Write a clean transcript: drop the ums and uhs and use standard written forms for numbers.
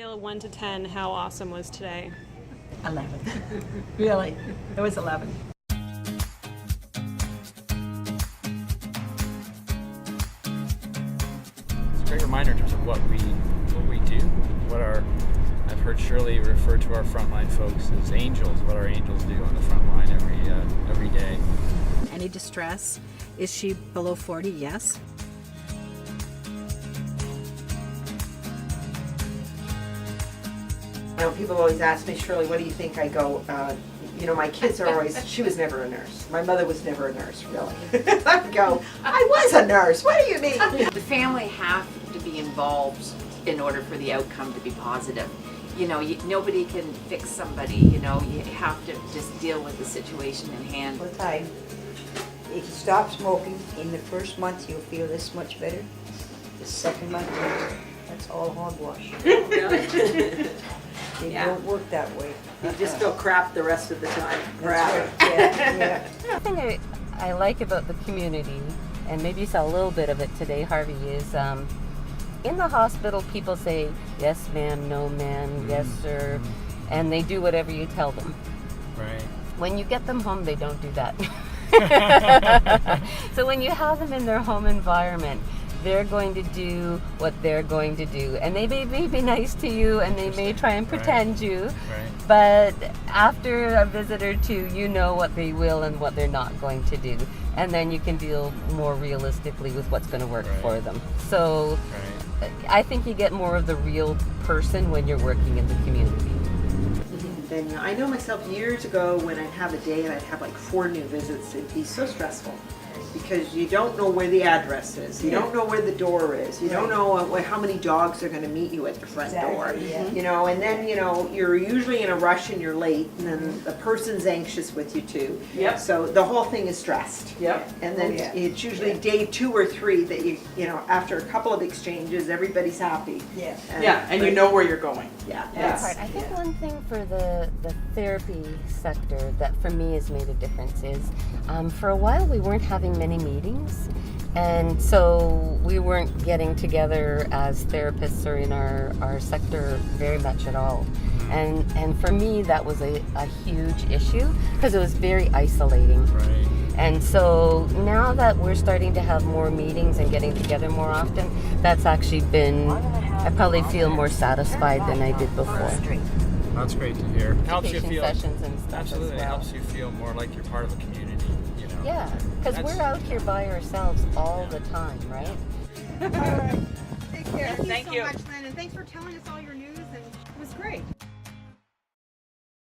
scale of 1 to 10, how awesome was today? 11. Really, it was 11. It's a great reminder in terms of what we do, I've heard Shirley refer to our frontline folks as angels, what our angels do on the front line every day. Any distress? Is she below 40? Yes. You know, people always ask me, Shirley, what do you think? I go, my kids are always, she was never a nurse. My mother was never a nurse, really. I go, I was a nurse, what do you mean? The family have to be involved in order for the outcome to be positive. Nobody can fix somebody, you have to just deal with the situation in hand. All the time. If you stop smoking, in the first month you'll feel this much better. The second month, that's all hogwash. It don't work that way. You just feel crap the rest of the time. That's right. Yeah. The thing I like about the community, and maybe you saw a little bit of it today, Harvey, is in the hospital people say, yes ma'am, no ma'am, yes sir, and they do whatever you tell them. Right. When you get them home, they don't do that. So when you have them in their home environment, they're going to do what they're going to do. And they may be nice to you, and they may try and pretend you. Right. But after a visit or two, you know what they will and what they're not going to do. And then you can deal more realistically with what's going to work for them. So I think you get more of the real person when you're working in the community. Then, I know myself years ago when I'd have a day and I'd have like 4 new visits, it'd be so stressful. Because you don't know where the address is, you don't know where the door is, you don't know how many dogs are going to meet you at the front door, and then you're usually in a rush and you're late, and then the person's anxious with you too. Yep. So the whole thing is stressed. Yep. And then it's usually day 2 or 3 that after a couple of exchanges, everybody's happy. Yeah. And you know where you're going. That's hard. I think one thing for the therapy sector that for me has made a difference is for a while we weren't having many meetings, and so we weren't getting together as therapists or in our sector very much at all. And for me that was a huge issue because it was very isolating. Right. And so now that we're starting to have more meetings and getting together more often, that's actually been, I probably feel more satisfied than I did before. That's great to hear. Helps you feel Sessions and stuff absolutely as well. helps you feel more like you're part of the community. Yeah, because we're out here by ourselves all the time, right? All right. Take care. Thank you. so much, Lynn, and thanks for telling us all your news, and it was great.